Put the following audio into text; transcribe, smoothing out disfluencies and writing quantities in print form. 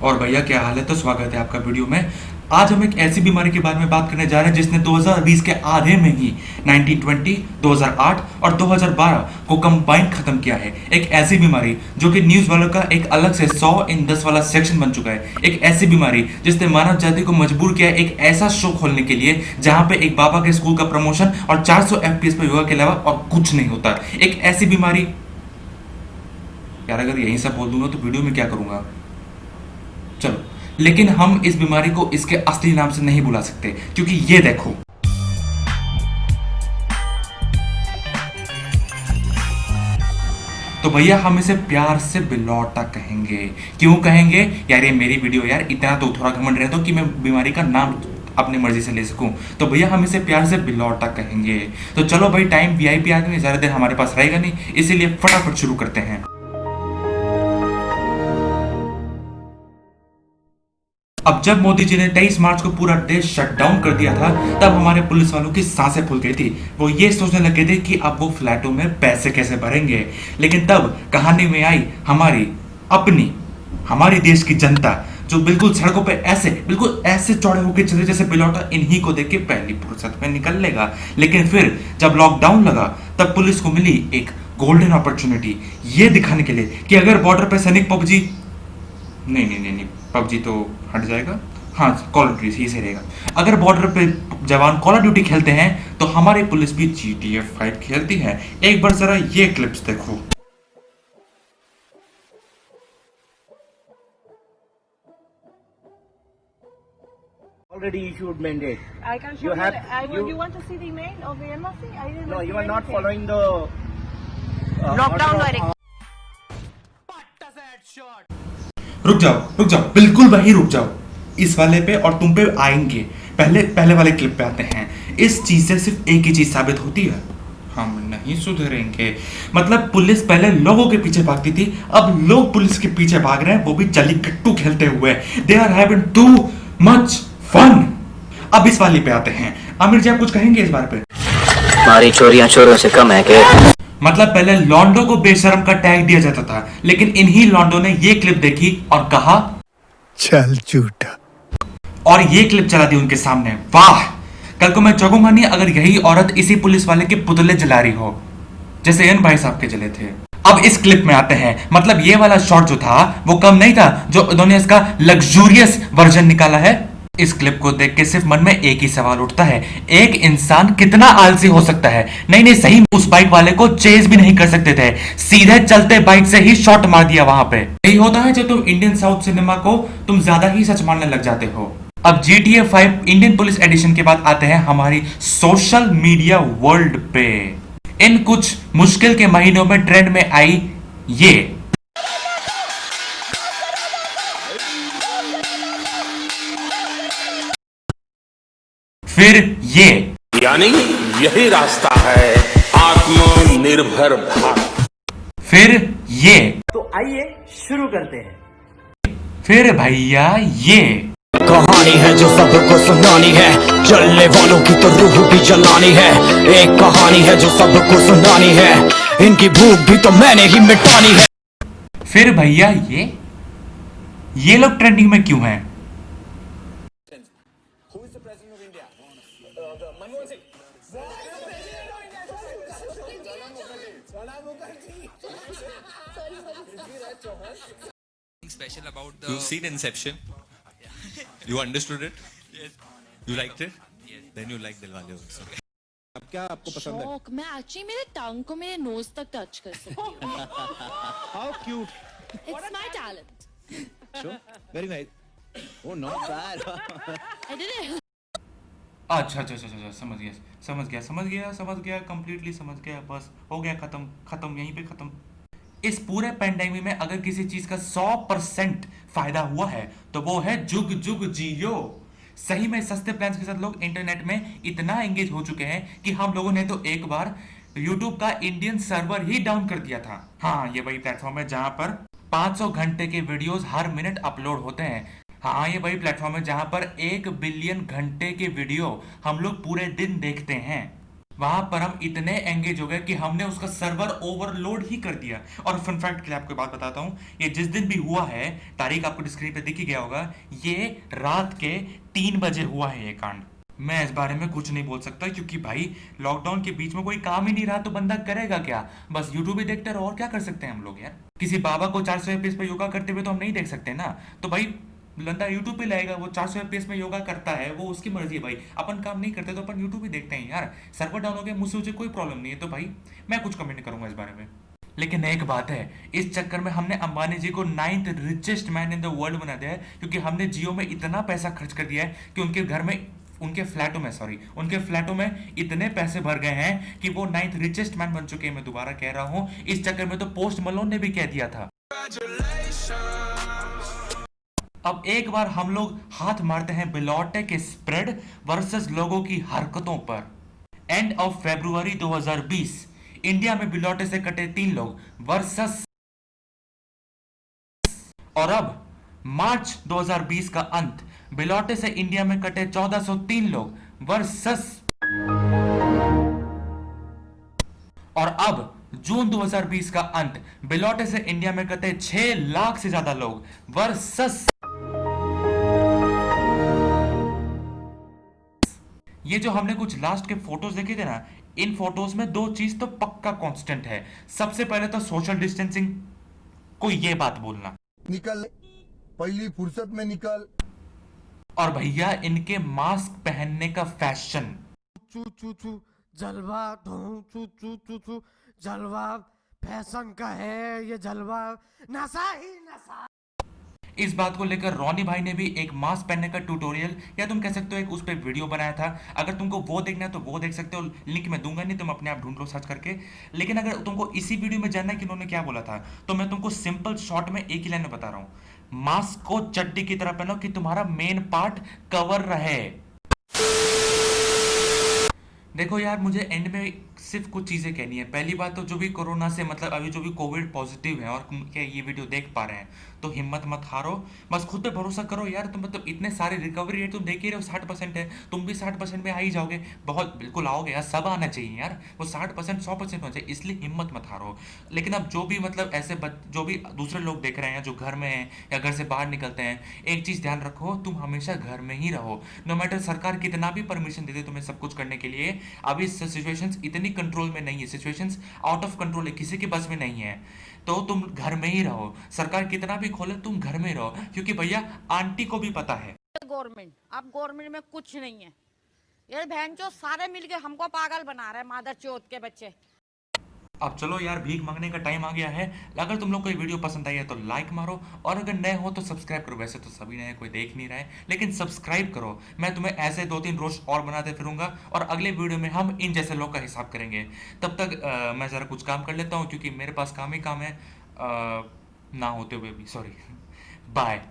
और भैया क्या हाल है। तो स्वागत है आपका वीडियो में। आज हम एक ऐसी बीमारी के बारे में बात करने जा रहे हैं जिसने 2020 के आधे में ही 1920, 2008 और 2012 को कंबाइन खत्म किया है। एक ऐसी बीमारी जो कि न्यूज वालों का एक अलग से 100 इन 10 वाला सेक्शन बन चुका है। एक ऐसी बीमारी जिसने मानव जाति को मजबूर किया है एक ऐसा शो खोलने के लिए जहां पे एक बाबा के स्कूल का प्रमोशन और 400 FPS पे योगा के अलावा और कुछ नहीं होता। एक ऐसी बीमारी, यार अगर यही सब बोल दूंगा तो वीडियो में क्या करूंगा। चलो, लेकिन हम इस बीमारी को इसके असली नाम से नहीं बुला सकते, क्योंकि ये देखो। तो भैया हम इसे प्यार से बिलौटा कहेंगे। क्यों कहेंगे यार, ये मेरी वीडियो यार, इतना तो थोड़ा घमंड रहे तो कि मैं बीमारी का नाम अपनी मर्जी से ले सकूं। तो भैया हम इसे प्यार से बिलौटा कहेंगे। तो चलो भाई, टाइम VIP आदमी ज्यादा देर हमारे पास रहेगा नहीं, इसीलिए फटाफट शुरू करते हैं। अब जब मोदी जी ने 23 मार्च को पूरा देश शट डाउन कर दिया था, तब हमारे पुलिस वालों की सांसें फूल गई थी। वो ये सोचने लगे थे कि अब वो फ्लैटों में पैसे कैसे भरेंगे। लेकिन तब कहानी में आई हमारी देश की जनता, जो बिल्कुल सड़कों पे बिल्कुल ऐसे चौड़े होकर चले जैसे बिलौटा इन्हीं को देख के पहली फुर्सत में निकल लेगा। लेकिन फिर जब लॉकडाउन लगा तब पुलिस को मिली एक गोल्डन अपॉर्चुनिटी ये दिखाने के लिए कि अगर बॉर्डर पे सैनिक नहीं, पबजी तो हट जाएगा। हाँ, कॉल ऑफ ड्यूटी से रहेगा। अगर बॉर्डर पे जवान कॉल ऑफ ड्यूटी खेलते हैं तो हमारी पुलिस भी GTA 5 खेलती है। एक बार जरा ये क्लिप्स देखो। Already issued mandate. I can show you. You want to see the email of the embassy? I didn't. No, you are not anything. following the Lockdown order of- directive. रुक जाओ, बिल्कुल वही रुक जाओ। इस वाले पे और तुम पे आएंगे। पहले वाले क्लिप पे आते हैं। इस चीज से सिर्फ एक ही चीज साबित होती है, हम नहीं सुधरेंगे। मतलब पुलिस पहले लोगों के पीछे भागती थी, अब लोग पुलिस के पीछे भाग रहे हैं, वो भी जल्लीकट्टू खेलते हुए। They are having too much fun. अब इस वाले पे आते हैं। आमिर जी, आप कुछ कहेंगे इस बारे पे? हमारी चोरियां चोरों से कम है के? मतलब पहले लॉन्डो को बेशरम का टैग दिया जाता था, लेकिन इन्हीं लॉन्डो ने ये क्लिप देखी और कहा चल झूठा, और ये क्लिप चला दी उनके सामने। वाह, कल को मैं चौंकूंगा नहीं अगर यही औरत इसी पुलिस वाले के पुतले जला रही हो, जैसे एन भाई साहब के जले थे। अब इस क्लिप में आते हैं। मतलब ये वाला शॉट जो था वो कम नहीं था, जो उन्होंने इसका लग्जूरियस वर्जन निकाला है। इस क्लिप को देख के सिर्फ मन में एक ही सवाल उठता है, एक इंसान कितना आलसी हो सकता है। नहीं सही, उस बाइक वाले को चेज भी नहीं कर सकते थे, सीधे चलते बाइक से ही शॉट मार दिया वहां पे। यही होता है जब तुम इंडियन साउथ सिनेमा को तुम ज्यादा ही सच मानने लग जाते हो। अब GTA 5 इंडियन पुलिस एडिशन के बाद आते हैं हमारी सोशल मीडिया वर्ल्ड पे। इन कुछ मुश्किल के महीनों में ट्रेंड में आई ये, फिर ये, यानी यही रास्ता है आत्मनिर्भर भारत। फिर ये, तो आइए शुरू करते हैं। फिर भैया ये। कहानी है जो सबको सुनानी है, चलने वालों की तो रूह भी जलानी है। एक कहानी है जो सबको सुनानी है, इनकी भूख भी तो मैंने ही मिटानी है। फिर भैया ये लोग ट्रेंडिंग में क्यों हैं? Special about the. You've seen Inception. You understood it. Yes. You liked it. Yes. Then you like Dilwale also. अब क्या आपको पसंद है? शौक, मैं एक्चुअली मेरे टंग को मेरे नोज तक टच कर सकती हूँ। How cute. It's my talent. Sure. Very nice. Oh, not bad. I did it. अच्छा, समझ गया, कंप्लीटली समझ गया। बस हो गया, खत्म, यहीं पे खत्म। इस पूरे पैंडेमिक में अगर किसी चीज का 100% फायदा हुआ है तो वो है जुग जुग जियो। सही में सस्ते प्लान्स के साथ लोग इंटरनेट में इतना एंगेज हो चुके हैं कि हम लोगों ने तो एक बार YouTube का इंडियन सर्वर ही डाउन कर दिया था। हाँ, ये वही प्लेटफॉर्म है जहां पर 500 घंटे के वीडियोस हर मिनट अपलोड होते हैं। हाँ, ये वही प्लेटफॉर्म है जहां पर 1 बिलियन घंटे के वीडियो हम लोग पूरे दिन देखते हैं। वहां पर हम इतने एंगेज हो गए कि हमने उसका सर्वर ओवरलोड ही कर दिया। और फन फैक्ट के लिए आपको बात बताता हूं, ये जिस दिन भी हुआ है, तारीख आपको स्क्रीन पे दिख ही गया होगा, ये रात के 3 बजे हुआ है ये कांड। मैं इस बारे में कुछ नहीं बोल सकता क्योंकि भाई लॉकडाउन के बीच में कोई काम ही नहीं रहा तो बंदा करेगा क्या, बस यूट्यूब ही देखते रहो, और क्या कर सकते हैं हम लोग यार। किसी बाबा को 400 एफपीएस पे योगा करते हुए तो हम नहीं देख सकते ना, तो भाई बंदा यूट्यूब पे लाएगा, वो 400 एफपीएस में योगा करता है, वो उसकी मर्जी है भाई। अपन काम नहीं करते तो अपन यूट्यूब ही देखते हैं यार। सर्वर डाउन हो गया, मुझसे कोई प्रॉब्लम नहीं है, तो भाई मैं कुछ कमेंट करूंगा इस बारे में। लेकिन एक बात है, इस चक्कर में हमने अंबानी जी को 9th richest man in the world बना दिया है, क्योंकि हमने जियो में इतना पैसा खर्च कर दिया है कि उनके घर में, उनके फ्लैटों में इतने पैसे भर गए हैं कि वो 9th रिचेस्ट मैन बन चुके हैं। मैं दोबारा कह रहा हूं, इस चक्कर में तो पोस्ट मलोन ने भी कह दिया था। अब एक बार हम लोग हाथ मारते हैं बिलौटे के स्प्रेड वर्सेस लोगों की हरकतों पर। एंड ऑफ फरवरी 2020 इंडिया में बिलौटे से कटे 3 लोग वर्सेस, और अब मार्च 2020 का अंत, बिलौटे से इंडिया में कटे 1403 लोग वर्सेस, और अब जून 2020 का अंत, बिलौटे से इंडिया में कटे 6 लाख से ज्यादा लोग वर्सेस। ये जो हमने कुछ लास्ट के फोटोज देखे थे ना, इन फोटोज में 2 चीज तो पक्का कांस्टेंट है। सबसे पहले तो सोशल डिस्टेंसिंग को ये बात बोलना, निकल पहली फुर्सत में निकल, और भैया इनके मास्क पहनने का फैशन। चू चू चू जलवा धूम चू चू चू चू जलवा फैशन का है ये जलवा, नशा ही नशा। इस बात को लेकर रॉनी भाई ने भी एक मास्क पहनने का ट्यूटोरियल, या तुम कह सकते हो एक उस पर वीडियो बनाया था। अगर तुमको वो देखना है तो वो देख सकते हो, लिंक मैं दूंगा नहीं, तुम अपने आप ढूंढ लो सर्च करके। लेकिन अगर तुमको इसी वीडियो में जानना है कि उन्होंने क्या बोला था, तो मैं तुमको सिंपल शॉर्ट में एक ही लाइन में बता रहा हूं, मास्क को चड्डी की तरह पहनो कि तुम्हारा मेन पार्ट कवर रहे। देखो यार, मुझे एंड में सिर्फ कुछ चीजें कहनी है। पहली बात तो जो भी कोरोना से, मतलब अभी जो भी कोविड पॉजिटिव है और क्या ये वीडियो देख पा रहे हैं, तो हिम्मत मत हारो, बस खुद पे भरोसा करो यार। तुम मतलब इतने सारे रिकवरी रेट तुम देख ही रहे हो, 60% है, तुम भी 60% में आ ही जाओगे, बहुत बिल्कुल आओगे यार, सब आना चाहिए यार, वो 60% 100% होना चाहिए, इसलिए हिम्मत मत हारो। लेकिन अब जो भी मतलब ऐसे जो भी दूसरे लोग देख रहे हैं जो घर में हैं या घर से बाहर निकलते हैं, एक चीज ध्यान रखो, तुम हमेशा घर में ही रहो। नो मैटर सरकार कितना भी परमिशन दे दे तुम्हें सब कुछ करने के लिए, अभी सिचुएशंस इतनी कंट्रोल में नहीं है, सिचुएशंस आउट ऑफ कंट्रोल है, किसी के बस में नहीं है, तो तुम घर में ही रहो। सरकार कितना भी खोले तुम घर में रहो, क्योंकि भैया आंटी को भी पता है गवर्नमेंट, अब गवर्नमेंट में कुछ नहीं है, ये बहन चो सारे मिलके हमको पागल बना रहे हैं, मादर चौथ के बच्चे। अब चलो यार, भीख मांगने का टाइम आ गया है। अगर तुम लोग को ये वीडियो पसंद आई है तो लाइक मारो, और अगर नए हो तो सब्सक्राइब करो। वैसे तो सभी नए, कोई देख नहीं रहा है, लेकिन सब्सक्राइब करो। मैं तुम्हें ऐसे 2-3 रोस्ट और बनाते फिरूंगा, और अगले वीडियो में हम इन जैसे लोग का हिसाब करेंगे। तब तक मैं जरा कुछ काम कर लेता हूँ, क्योंकि मेरे पास काम ही काम है, ना होते हुए भी, सॉरी। बाय।